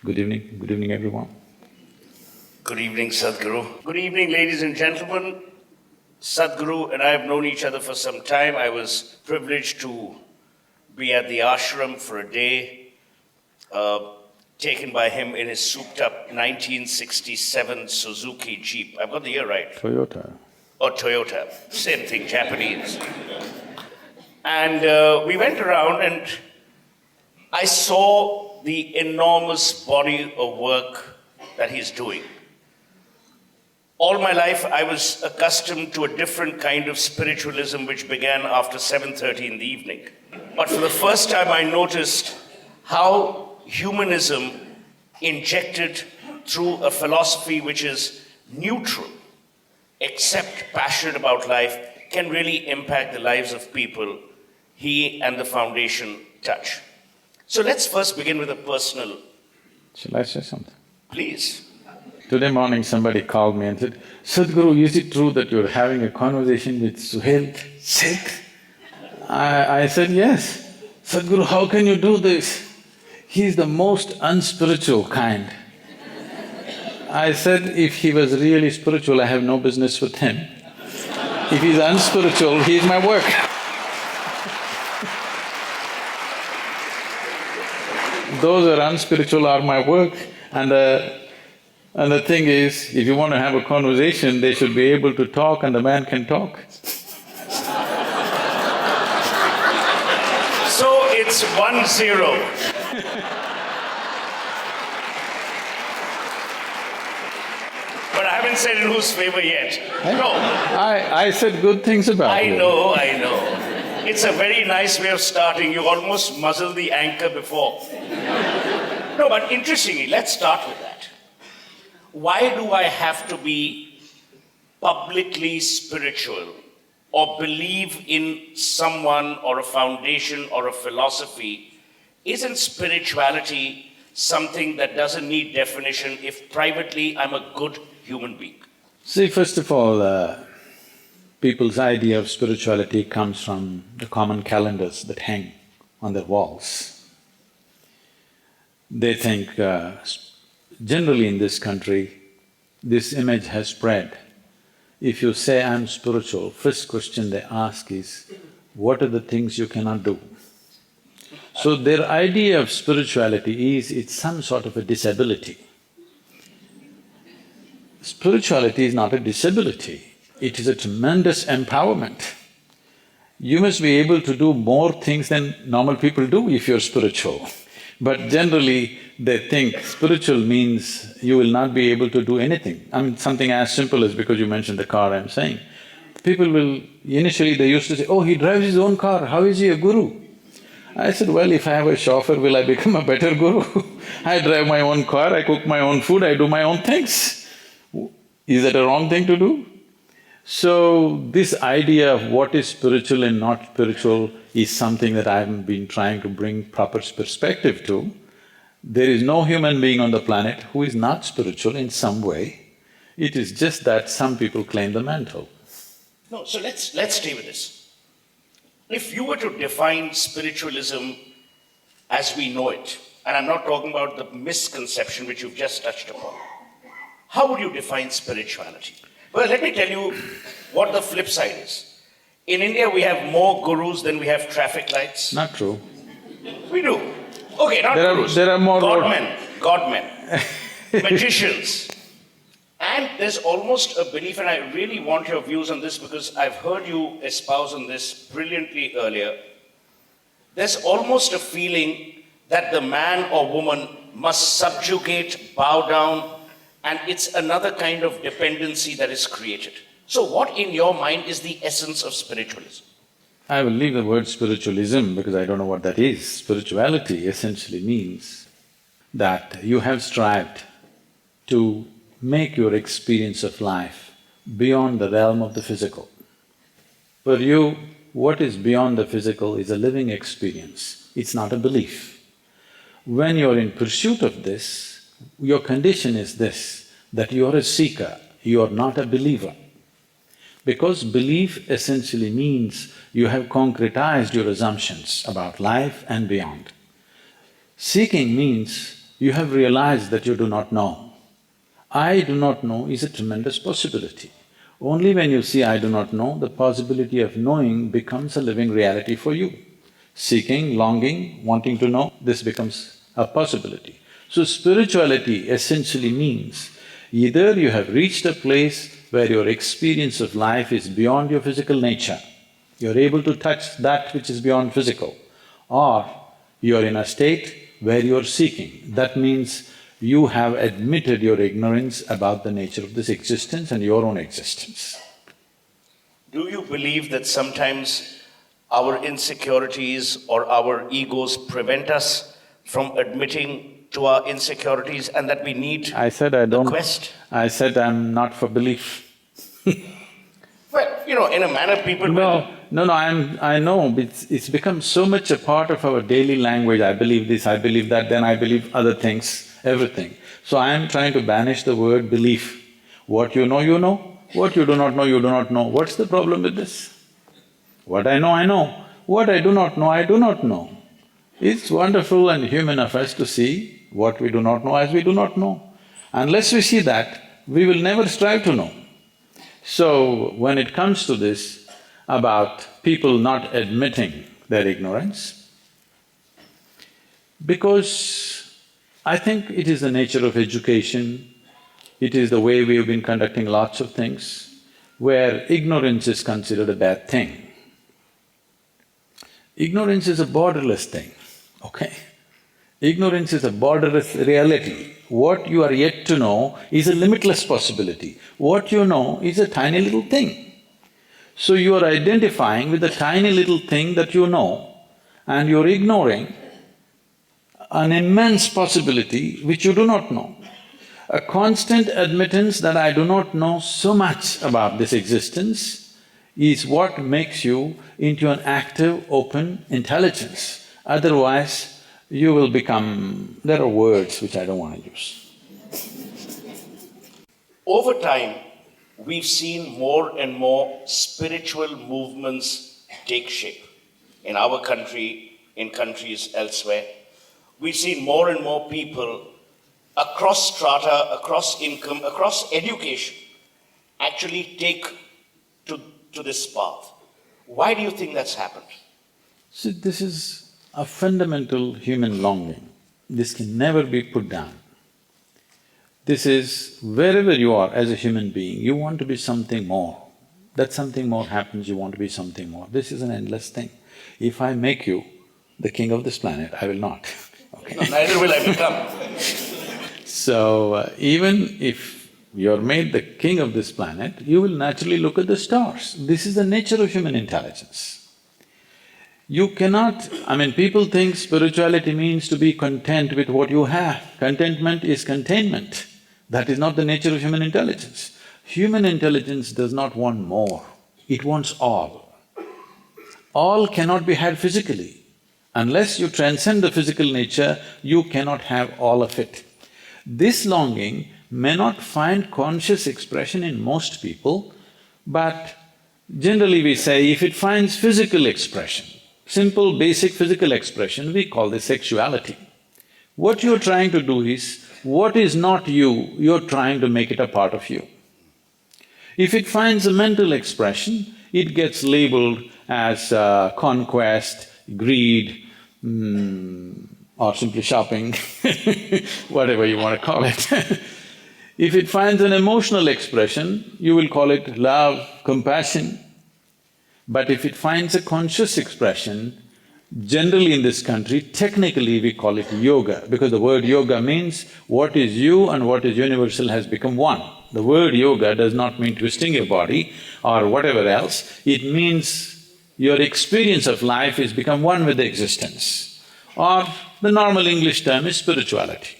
Good evening everyone. Good evening, Sadhguru. Good evening, ladies and gentlemen. Sadhguru and I have known each other for some time. I was privileged to be at the ashram for a day, taken by him in his souped-up 1967 Suzuki Jeep. I've got the year right. Toyota. Or Toyota, same thing, Japanese. And we went around and I saw the enormous body of work that he's doing. All my life, I was accustomed to a different kind of spiritualism which began after 7:30 in the evening. But for the first time, I noticed how humanism injected through a philosophy which is neutral, except passionate about life, can really impact the lives of people he and the foundation touch. So let's first begin with a personal… Shall I say something? Please. Today morning somebody called me and said, Sadhguru, is it true that you're having a conversation with Suhel, Seth? I said, yes. Sadhguru, how can you do this? He's the most unspiritual kind. I said, if he was really spiritual, I have no business with him. If he's unspiritual, he's my work. Those who are unspiritual are my work, and the thing is, if you want to have a conversation, they should be able to talk and the man can talk. So it's 1-0. But I haven't said in whose favor yet. No. I said good things about you. I know. It's a very nice way of starting. You almost muzzled the anchor before. No, but interestingly, let's start with that. Why do I have to be publicly spiritual or believe in someone or a foundation or a philosophy? Isn't spirituality something that doesn't need definition if privately I'm a good human being? See, first of all, people's idea of spirituality comes from the common calendars that hang on their walls. They think, generally in this country, this image has spread. If you say, I'm spiritual, first question they ask is, what are the things you cannot do? So their idea of spirituality is, it's some sort of a disability. Spirituality is not a disability, it is a tremendous empowerment. You must be able to do more things than normal people do if you're spiritual. But generally, they think spiritual means you will not be able to do anything. I mean, something as simple as, because you mentioned the car, I'm saying, people will… initially they used to say, oh, he drives his own car, how is he a guru? I said, well, if I have a chauffeur, will I become a better guru? I drive my own car, I cook my own food, I do my own things. Is that a wrong thing to do? So, this idea of what is spiritual and not spiritual is something that I've been trying to bring proper perspective to. There is no human being on the planet who is not spiritual in some way. It is just that some people claim the mantle. No, so let's stay with this. If you were to define spiritualism as we know it, and I'm not talking about the misconception which you've just touched upon, how would you define spirituality? Well, let me tell you what the flip side is. In India, we have more gurus than we have traffic lights. Not true. We do. Okay, not gurus. There are more… Godmen, magicians. And there's almost a belief, and I really want your views on this because I've heard you espouse on this brilliantly earlier. There's almost a feeling that the man or woman must subjugate, bow down, and it's another kind of dependency that is created. So what in your mind is the essence of spiritualism? I will leave the word spiritualism because I don't know what that is. Spirituality essentially means that you have strived to make your experience of life beyond the realm of the physical. For you, what is beyond the physical is a living experience, it's not a belief. When you're in pursuit of this, your condition is this, that you're a seeker, you're not a believer. Because belief essentially means you have concretized your assumptions about life and beyond. Seeking means you have realized that you do not know. I do not know is a tremendous possibility. Only when you see I do not know, the possibility of knowing becomes a living reality for you. Seeking, longing, wanting to know, this becomes a possibility. So spirituality essentially means either you have reached a place where your experience of life is beyond your physical nature, you're able to touch that which is beyond physical, or you're in a state where you're seeking. That means you have admitted your ignorance about the nature of this existence and your own existence. Do you believe that sometimes our insecurities or our egos prevent us from admitting to our insecurities and that we need I said I don't… quest? I said I'm not for belief. Well, in a manner people will… No, I know, it's become so much a part of our daily language, I believe this, I believe that, then I believe other things, everything. So I am trying to banish the word belief. What you know, you know. What you do not know, you do not know. What's the problem with this? What I know, I know. What I do not know, I do not know. It's wonderful and human of us to see what we do not know as we do not know. Unless we see that, we will never strive to know. So, when it comes to this, about people not admitting their ignorance, because I think it is the nature of education, it is the way we have been conducting lots of things, where ignorance is considered a bad thing. Ignorance is a borderless thing, okay? Ignorance is a borderless reality. What you are yet to know is a limitless possibility. What you know is a tiny little thing. So you are identifying with the tiny little thing that you know and you're ignoring an immense possibility which you do not know. A constant admittance that I do not know so much about this existence is what makes you into an active, open intelligence. Otherwise, you will become… there are words which I don't want to use. Over time, we've seen more and more spiritual movements take shape in our country, in countries elsewhere. We've seen more and more people across strata, across income, across education, actually take to this path. Why do you think that's happened? See, this is a fundamental human longing. This can never be put down. This is… wherever you are as a human being, you want to be something more. That something more happens, you want to be something more. This is an endless thing. If I make you the king of this planet, I will not, okay? No, neither will I become. So, even if you're made the king of this planet, you will naturally look at the stars. This is the nature of human intelligence. You cannot… people think spirituality means to be content with what you have. Contentment is containment. That is not the nature of human intelligence. Human intelligence does not want more, it wants all. All cannot be had physically. Unless you transcend the physical nature, you cannot have all of it. This longing may not find conscious expression in most people, but generally we say if it finds physical expression, simple basic physical expression, we call this sexuality. What you're trying to do is, what is not you, you're trying to make it a part of you. If it finds a mental expression, it gets labeled as conquest, greed, or simply shopping, whatever you want to call it. If it finds an emotional expression, you will call it love, compassion. But if it finds a conscious expression, generally in this country, technically we call it yoga, because the word yoga means what is you and what is universal has become one. The word yoga does not mean twisting your body or whatever else, it means your experience of life is become one with the existence. Or the normal English term is spirituality.